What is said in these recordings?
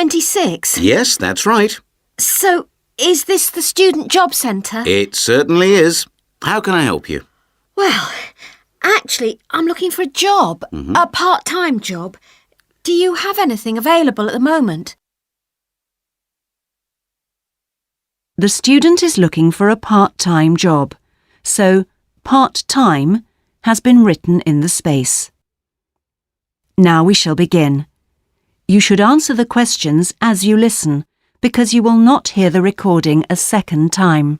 26? Yes, that's right. So, is this the Student Job Centre? It certainly is. How can I help you? Well, actually, I'm looking for a job, a part-time job. Do you have anything available at the moment? The student is looking for a part-time job, so part-time has been written in the space. Now we shall begin. You should answer the questions as you listen, because you will not hear the recording a second time.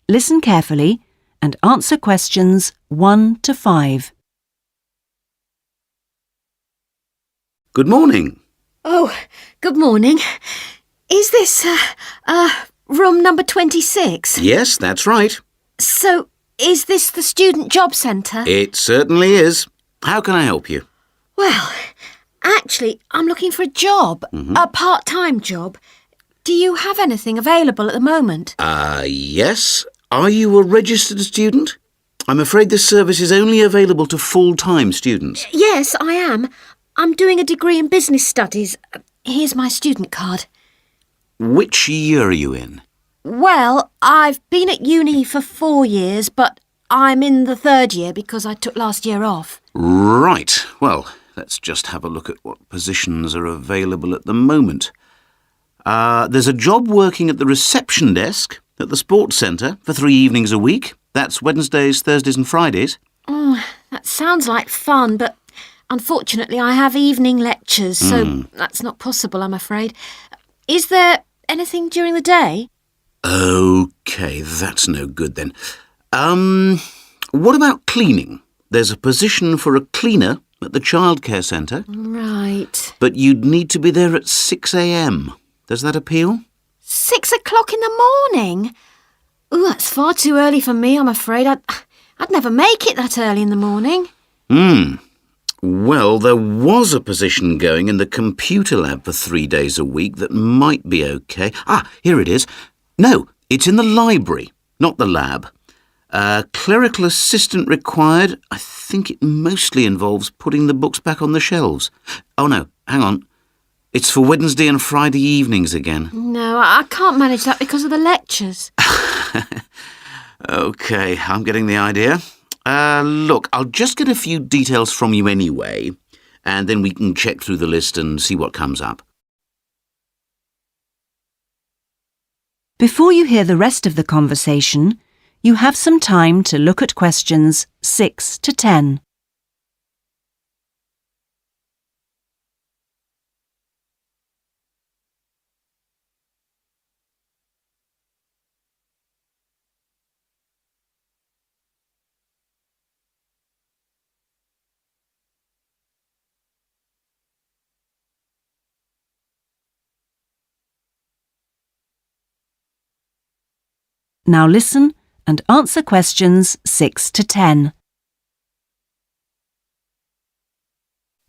Listen carefully and answer questions 1 to 5. Good morning. Oh, good morning. Is this, room number 26? Yes, that's right. So, is this the Student Job Centre? It certainly is. How can I help you? Well, actually, I'm looking for a job, a part-time job. Do you have anything available at the moment? Yes. Are you a registered student? I'm afraid this service is only available to full-time students. Yes, I am. I'm doing a degree in business studies. Here's my student card. Which year are you in? Well, I've been at uni for 4 years, but I'm in the 3rd year because I took last year off. Right. Well, let's just have a look at what positions are available at the moment. There's a job working at the reception desk at the sports centre for 3 evenings a week. That's Wednesdays, Thursdays and Fridays. That sounds like fun, but unfortunately I have evening lectures, so that's not possible, I'm afraid. Is there anything during the day? OK, that's no good then. What about cleaning? There's a position for a cleaner at the childcare centre. Right. But you'd need to be there at 6 a.m. Does that appeal? 6 o'clock in the morning? Ooh, that's far too early for me, I'm afraid. I'd never make it that early in the morning. Well, there was a position going in the computer lab for 3 days a week that might be OK. Here it is. No, it's in the library, not the lab. Clerical assistant required. I think it mostly involves putting the books back on the shelves. Oh, no, hang on. It's for Wednesday and Friday evenings again. No, I can't manage that because of the lectures. OK, I'm getting the idea. Look, I'll just get a few details from you anyway, and then we can check through the list and see what comes up. Before you hear the rest of the conversation, you have some time to look at questions 6 to 10. Now listen and answer questions 6 to 10.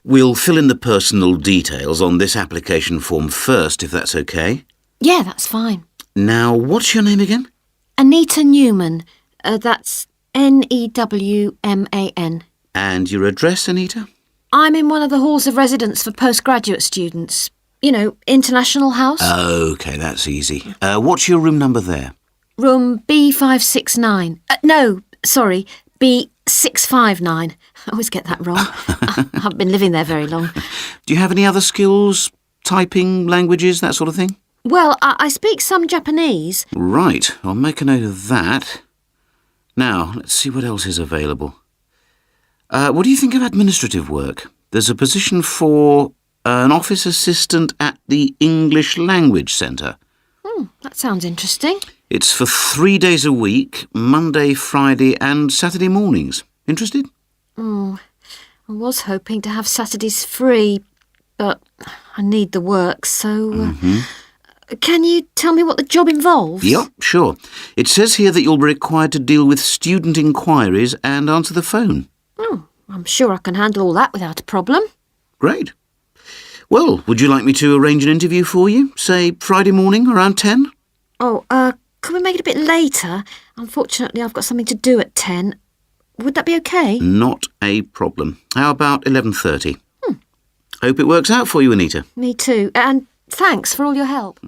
We'll fill in the personal details on this application form first, if that's OK. Yeah, that's fine. Now, what's your name again? Anita Newman. That's Newman. And your address, Anita? I'm in one of the halls of residence for postgraduate students. You know, International House. OK, that's easy. What's your room number there? Room B569. No, sorry, B659. I always get that wrong. I haven't been living there very long. Do you have any other skills? Typing, languages, that sort of thing? Well, I speak some Japanese. Right, I'll make a note of that. Now, let's see what else is available. What do you think of administrative work? There's a position for an office assistant at the English Language Centre. That sounds interesting. It's for 3 days a week, Monday, Friday and Saturday mornings. Interested? I was hoping to have Saturdays free, but I need the work, so... Can you tell me what the job involves? Yep, sure. It says here that you'll be required to deal with student inquiries and answer the phone. I'm sure I can handle all that without a problem. Great. Well, would you like me to arrange an interview for you? Say Friday morning around 10? Can we make it a bit later? Unfortunately, I've got something to do at 10. Would that be OK? Not a problem. How about 11:30? Hope it works out for you, Anita. Me too. And thanks for all your help.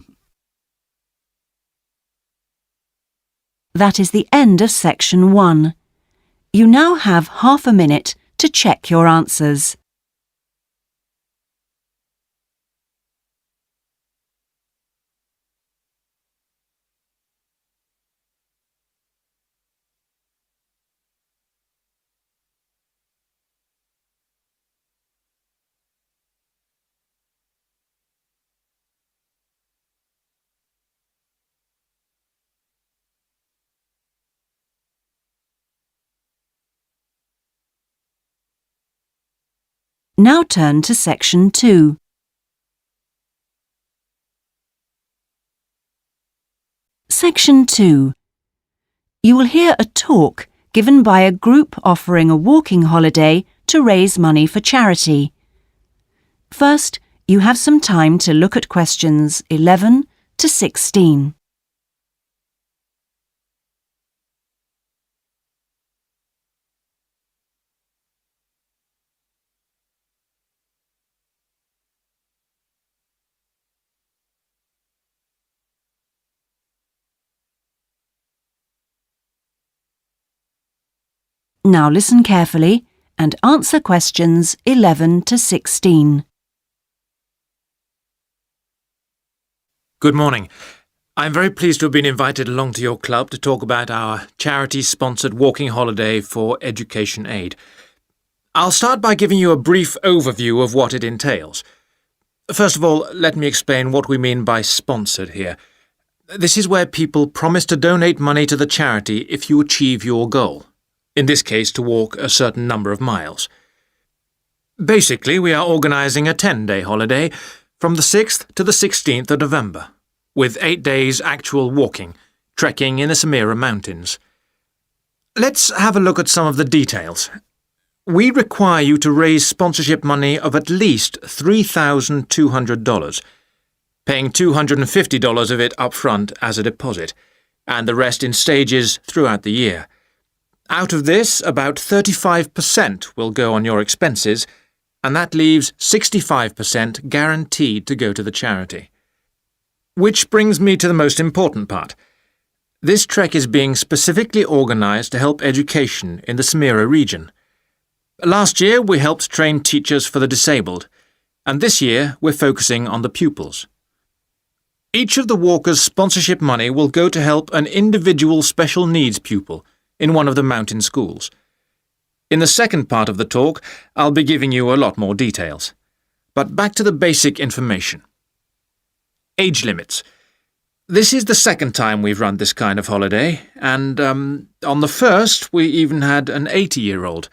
That is the end of section 1. You now have half a minute to check your answers. Now turn to section 2. Section 2. You will hear a talk given by a group offering a walking holiday to raise money for charity. First, you have some time to look at questions 11 to 16. Now listen carefully and answer questions 11 to 16. Good morning. I'm very pleased to have been invited along to your club to talk about our charity-sponsored walking holiday for education aid. I'll start by giving you a brief overview of what it entails. First of all, let me explain what we mean by sponsored here. This is where people promise to donate money to the charity if you achieve your goal, in this case to walk a certain number of miles. Basically, we are organising a 10-day holiday from the 6th to the 16th of November, with 8 days actual walking, trekking in the Samira Mountains. Let's have a look at some of the details. We require you to raise sponsorship money of at least $3,200, paying $250 of it up front as a deposit, and the rest in stages throughout the year. Out of this, about 35% will go on your expenses, and that leaves 65% guaranteed to go to the charity. Which brings me to the most important part. This trek is being specifically organised to help education in the Samira region. Last year we helped train teachers for the disabled, and this year we're focusing on the pupils. Each of the walkers' sponsorship money will go to help an individual special needs pupil in one of the mountain schools. In the second part of the talk, I'll be giving you a lot more details. But back to the basic information. Age limits. This is the second time we've run this kind of holiday, and on the first we even had an 80-year-old.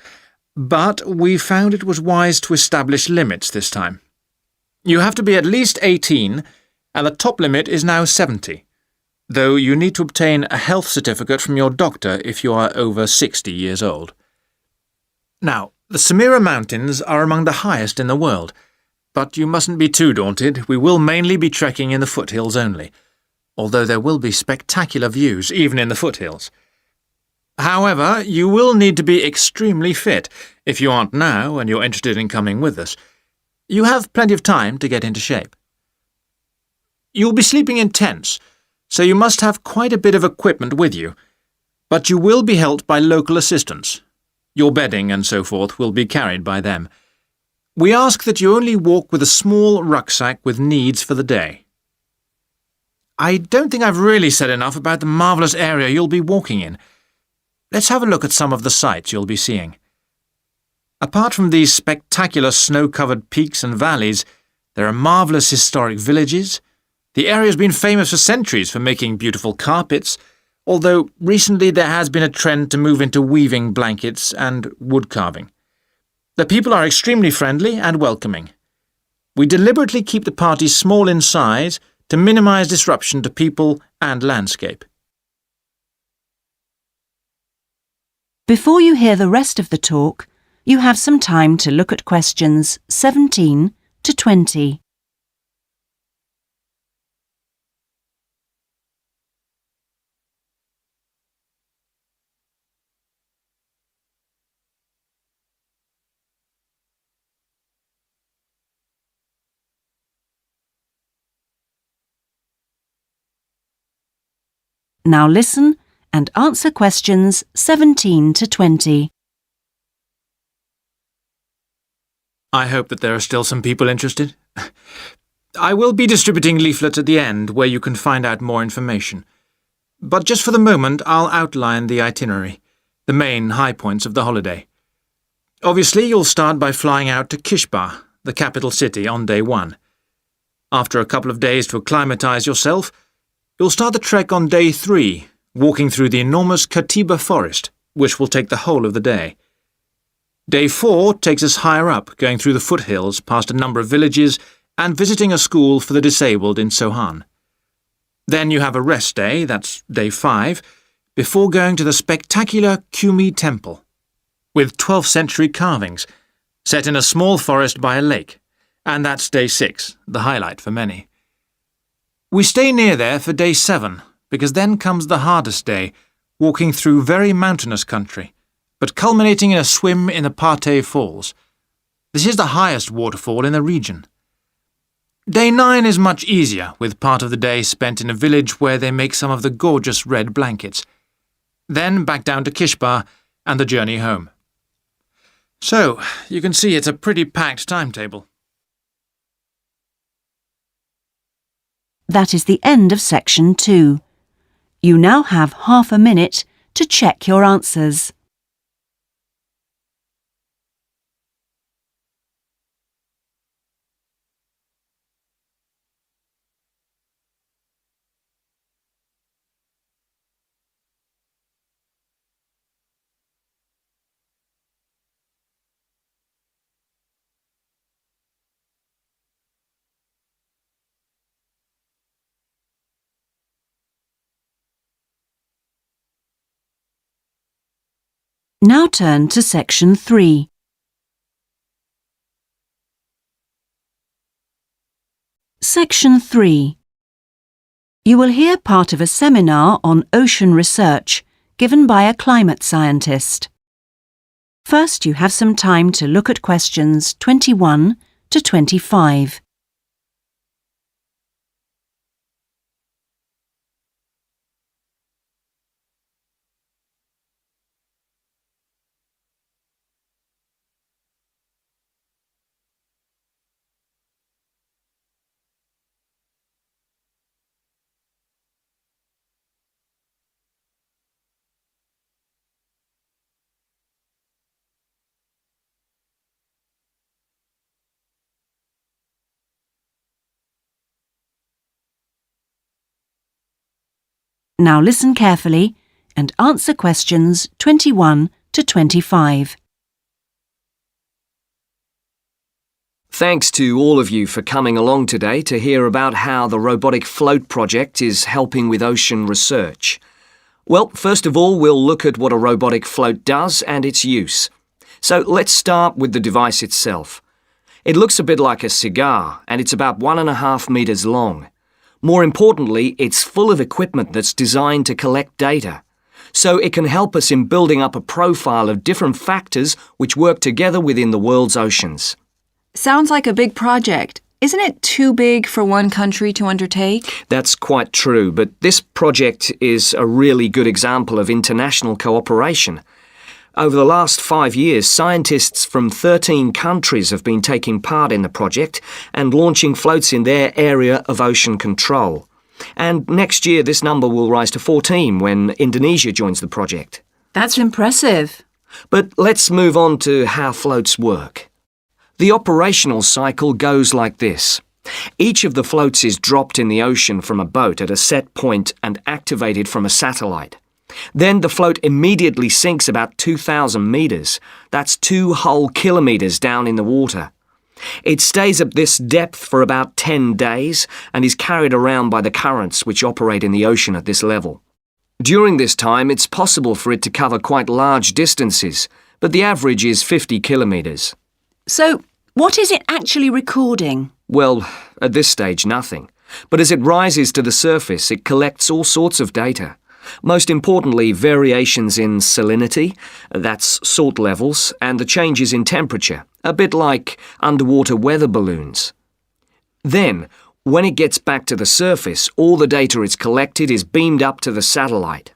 But we found it was wise to establish limits this time. You have to be at least 18, and the top limit is now 70, though you need to obtain a health certificate from your doctor if you are over 60 years old. Now, the Samira Mountains are among the highest in the world, but you mustn't be too daunted. We will mainly be trekking in the foothills only, although there will be spectacular views even in the foothills. However, you will need to be extremely fit if you aren't now and you're interested in coming with us. You have plenty of time to get into shape. You'll be sleeping in tents, so you must have quite a bit of equipment with you, but you will be helped by local assistants. Your bedding and so forth will be carried by them. We ask that you only walk with a small rucksack with needs for the day. I don't think I've really said enough about the marvellous area you'll be walking in. Let's have a look at some of the sights you'll be seeing. Apart from these spectacular snow-covered peaks and valleys, there are marvellous historic villages. The area's been famous for centuries for making beautiful carpets, although recently there has been a trend to move into weaving blankets and wood carving. The people are extremely friendly and welcoming. We deliberately keep the party small in size to minimise disruption to people and landscape. Before you hear the rest of the talk, you have some time to look at questions 17 to 20. Now listen and answer questions 17 to 20. I hope that there are still some people interested. I will be distributing leaflets at the end where you can find out more information. But just for the moment, I'll outline the itinerary, the main high points of the holiday. Obviously, you'll start by flying out to Kishba, the capital city, on day 1. After a couple of days to acclimatise yourself, you'll start the trek on day 3, walking through the enormous Katiba forest, which will take the whole of the day. Day 4 takes us higher up, going through the foothills past a number of villages and visiting a school for the disabled in Sohan. Then you have a rest day, that's day 5, before going to the spectacular Kumi Temple, with 12th century carvings, set in a small forest by a lake, and that's day 6, the highlight for many. We stay near there for day 7, because then comes the hardest day, walking through very mountainous country, but culminating in a swim in the Pate Falls. This is the highest waterfall in the region. Day 9 is much easier, with part of the day spent in a village where they make some of the gorgeous red blankets. Then back down to Kishba and the journey home. So, you can see it's a pretty packed timetable. That is the end of section 2. You now have half a minute to check your answers. Now turn to section 3. Section 3. You will hear part of a seminar on ocean research given by a climate scientist. First, you have some time to look at questions 21 to 25. Now listen carefully and answer questions 21 to 25. Thanks to all of you for coming along today to hear about how the Robotic Float project is helping with ocean research. Well, first of all, we'll look at what a robotic float does and its use. So let's start with the device itself. It looks a bit like a cigar and it's about 1.5 meters long. More importantly, it's full of equipment that's designed to collect data. So it can help us in building up a profile of different factors which work together within the world's oceans. Sounds like a big project. Isn't it too big for one country to undertake? That's quite true, but this project is a really good example of international cooperation. Over the last 5 years, scientists from 13 countries have been taking part in the project and launching floats in their area of ocean control. And next year this number will rise to 14 when Indonesia joins the project. That's impressive. But let's move on to how floats work. The operational cycle goes like this. Each of the floats is dropped in the ocean from a boat at a set point and activated from a satellite. Then the float immediately sinks about 2,000 meters. That's 2 whole kilometers down in the water. It stays at this depth for about 10 days and is carried around by the currents which operate in the ocean at this level. During this time, it's possible for it to cover quite large distances, but the average is 50 kilometers. So, what is it actually recording? Well, at this stage, nothing. But as it rises to the surface, it collects all sorts of data. Most importantly, variations in salinity, that's salt levels, and the changes in temperature, a bit like underwater weather balloons. Then, When it gets back to the surface, all the data it's collected is beamed up to the satellite.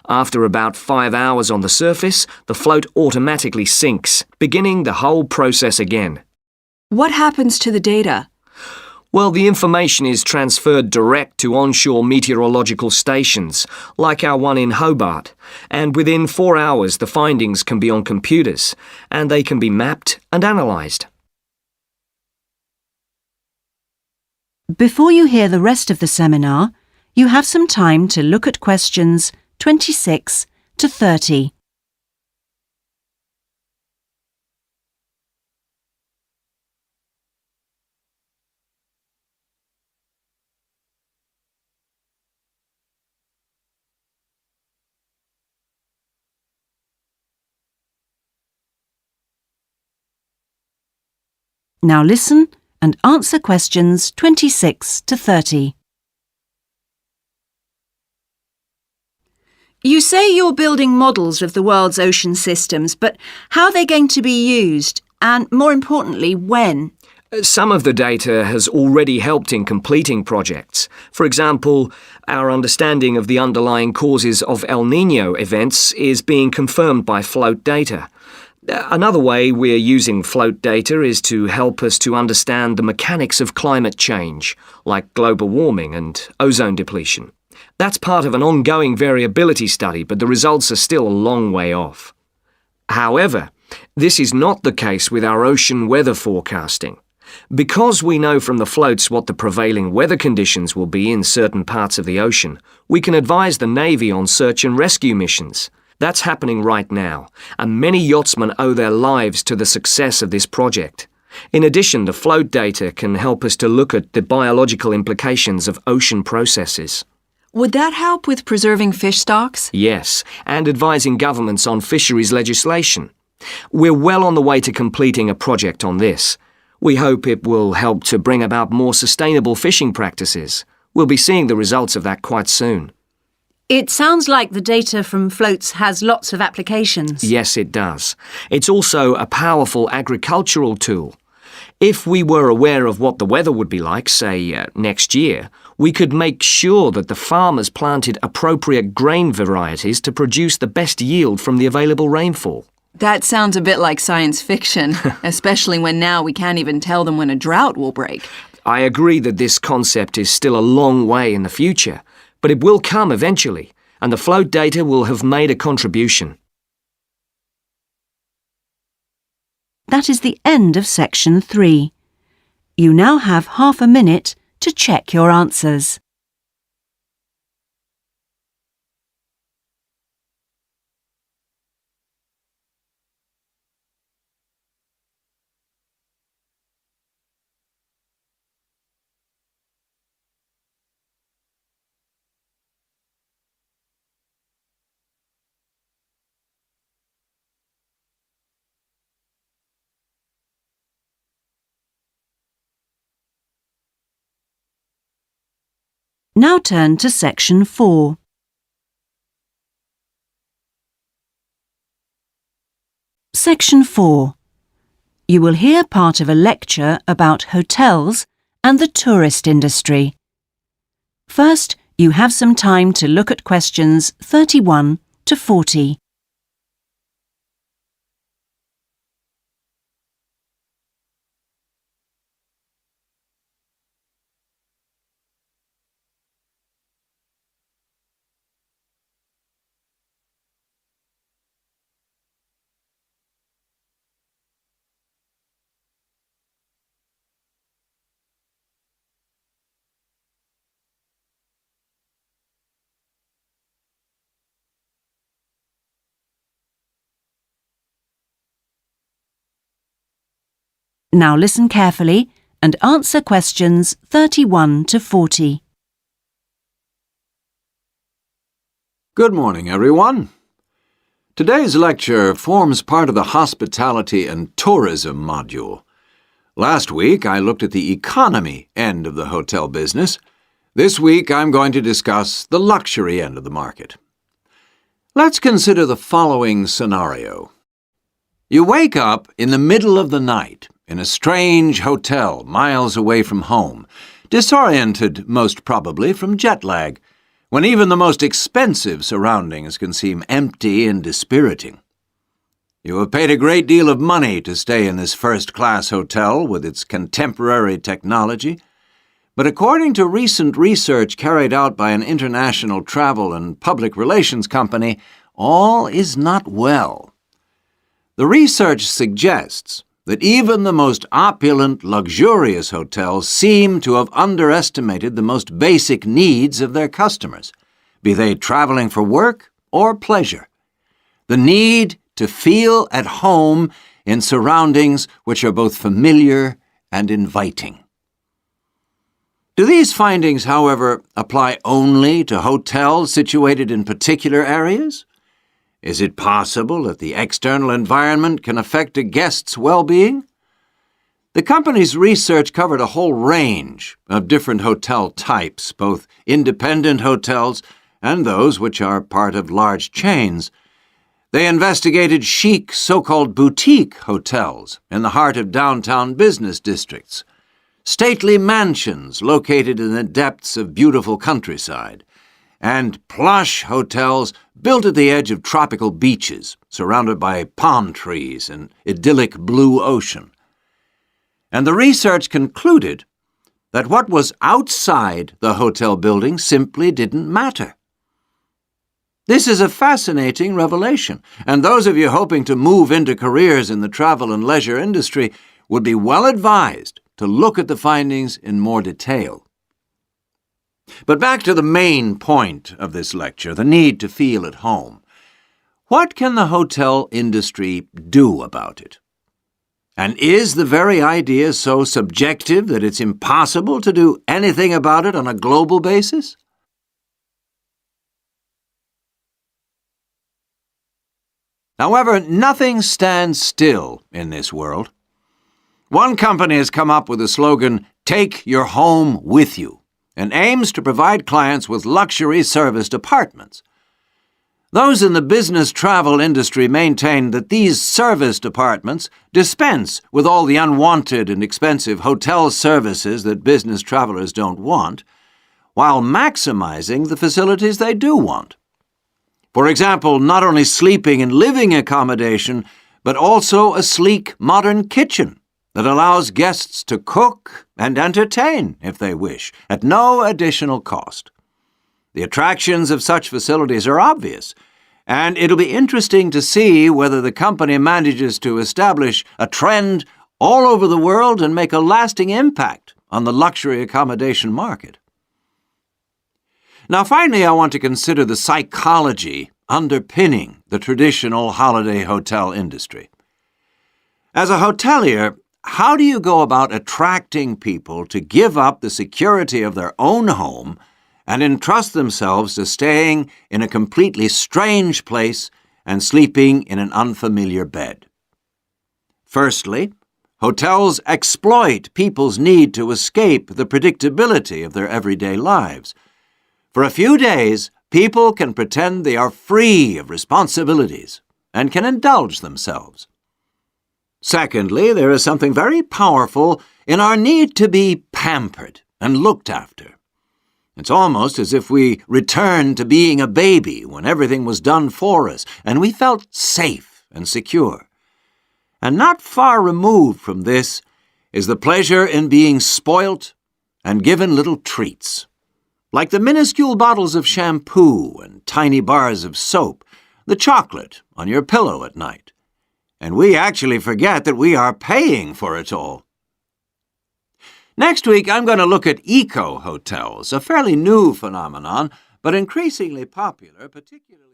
After about 5 hours on the surface, the float automatically sinks, beginning the whole process again. What happens to the data? Well, the information is transferred direct to onshore meteorological stations, like our one in Hobart, and within 4 hours the findings can be on computers, and they can be mapped and analysed. Before you hear the rest of the seminar, you have some time to look at questions 26 to 30. Now listen and answer questions 26 to 30. You say you're building models of the world's ocean systems, but how are they going to be used? And more importantly, when? Some of the data has already helped in completing projects. For example, our understanding of the underlying causes of El Niño events is being confirmed by float data. Another way we're using float data is to help us to understand the mechanics of climate change, like global warming and ozone depletion. That's part of an ongoing variability study, but the results are still a long way off. However, this is not the case with our ocean weather forecasting. Because we know from the floats what the prevailing weather conditions will be in certain parts of the ocean, we can advise the Navy on search and rescue missions. That's happening right now, and many yachtsmen owe their lives to the success of this project. In addition, the float data can help us to look at the biological implications of ocean processes. Would that help with preserving fish stocks? Yes, and advising governments on fisheries legislation. We're well on the way to completing a project on this. We hope it will help to bring about more sustainable fishing practices. We'll be seeing the results of that quite soon. It sounds like the data from floats has lots of applications. Yes, it does. It's also a powerful agricultural tool. If we were aware of what the weather would be like, say, next year, we could make sure that the farmers planted appropriate grain varieties to produce the best yield from the available rainfall. That sounds a bit like science fiction, especially when now we can't even tell them when a drought will break. I agree that this concept is still a long way in the future, but it will come eventually, and the float data will have made a contribution. That is the end of section 3. You now have half a minute to check your answers. Now turn to section 4. Section 4. You will hear part of a lecture about hotels and the tourist industry. First, you have some time to look at questions 31 to 40. Now listen carefully and answer questions 31 to 40. Good morning, everyone. Today's lecture forms part of the Hospitality and Tourism module. Last week, I looked at the economy end of the hotel business. This week, I'm going to discuss the luxury end of the market. Let's consider the following scenario. You wake up in the middle of the night in a strange hotel miles away from home disoriented most probably from jet lag, when even the most expensive surroundings can seem empty and dispiriting. You have paid a great deal of money to stay in this first-class hotel with its contemporary technology, but according to recent research carried out by an international travel and public relations company, all is not well. The research suggests that even the most opulent, luxurious hotels seem to have underestimated the most basic needs of their customers, be they traveling for work or pleasure. The need to feel at home in surroundings which are both familiar and inviting. Do these findings, however, apply only to hotels situated in particular areas? Is it possible that the external environment can affect a guest's well-being? The company's research covered a whole range of different hotel types, both independent hotels and those which are part of large chains. They investigated chic, so-called boutique hotels in the heart of downtown business districts, stately mansions located in the depths of beautiful countryside, and plush hotels built at the edge of tropical beaches, surrounded by palm trees and idyllic blue ocean. And the research concluded that what was outside the hotel building simply didn't matter. This is a fascinating revelation, and those of you hoping to move into careers in the travel and leisure industry would be well advised to look at the findings in more detail. But back to the main point of this lecture, the need to feel at home. What can the hotel industry do about it? And is the very idea so subjective that it's impossible to do anything about it on a global basis? However, nothing stands still in this world. One company has come up with the slogan, "Take your home with you," and aims to provide clients with luxury serviced apartments. Those in the business travel industry maintain that these serviced apartments dispense with all the unwanted and expensive hotel services that business travelers don't want, while maximizing the facilities they do want. For example, not only sleeping and living accommodation, but also a sleek, modern kitchen that allows guests to cook and entertain, if they wish, at no additional cost. The attractions of such facilities are obvious, and it'll be interesting to see whether the company manages to establish a trend all over the world and make a lasting impact on the luxury accommodation market. Now, finally, I want to consider the psychology underpinning the traditional holiday hotel industry. As a hotelier, how do you go about attracting people to give up the security of their own home and entrust themselves to staying in a completely strange place and sleeping in an unfamiliar bed? Firstly, hotels exploit people's need to escape the predictability of their everyday lives. For a few days, people can pretend they are free of responsibilities and can indulge themselves. Secondly, there is something very powerful in our need to be pampered and looked after. It's almost as if we returned to being a baby when everything was done for us and we felt safe and secure. And not far removed from this is the pleasure in being spoilt and given little treats, like the minuscule bottles of shampoo and tiny bars of soap, the chocolate on your pillow at night. And we actually forget that we are paying for it all. Next week, I'm going to look at eco-hotels, a fairly new phenomenon, but increasingly popular, particularly...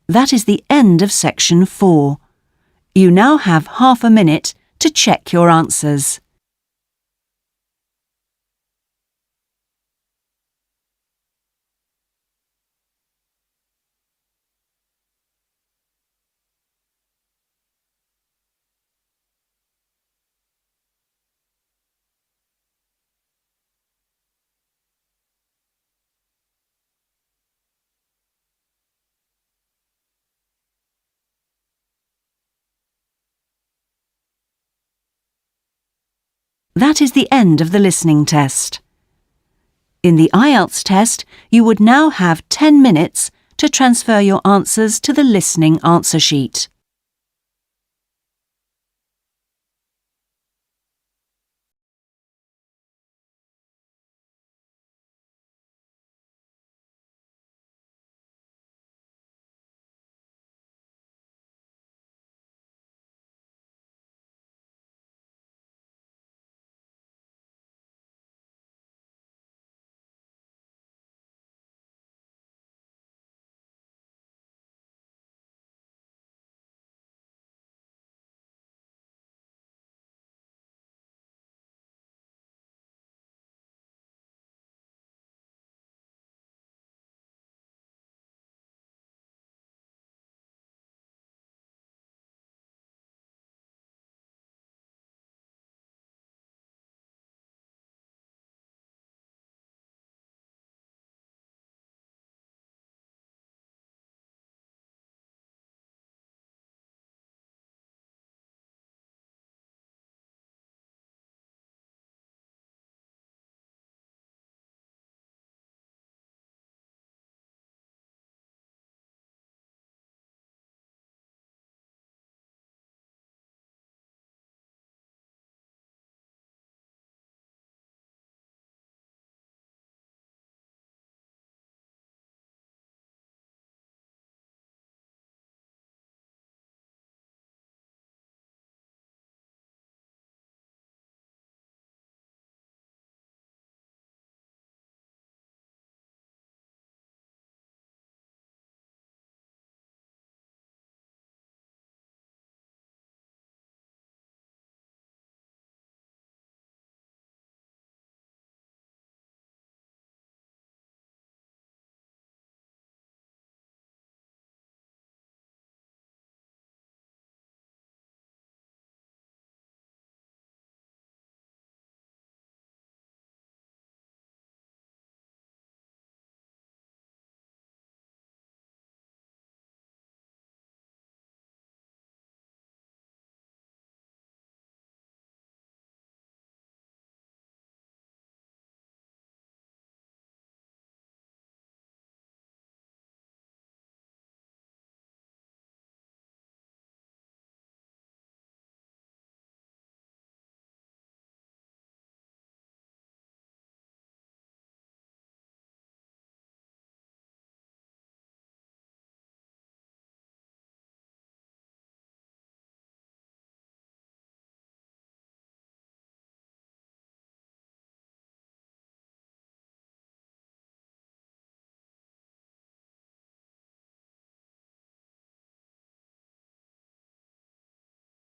That is the end of section 4. You now have half a minute to check your answers. That is the end of the listening test. In the IELTS test, you would now have 10 minutes to transfer your answers to the listening answer sheet.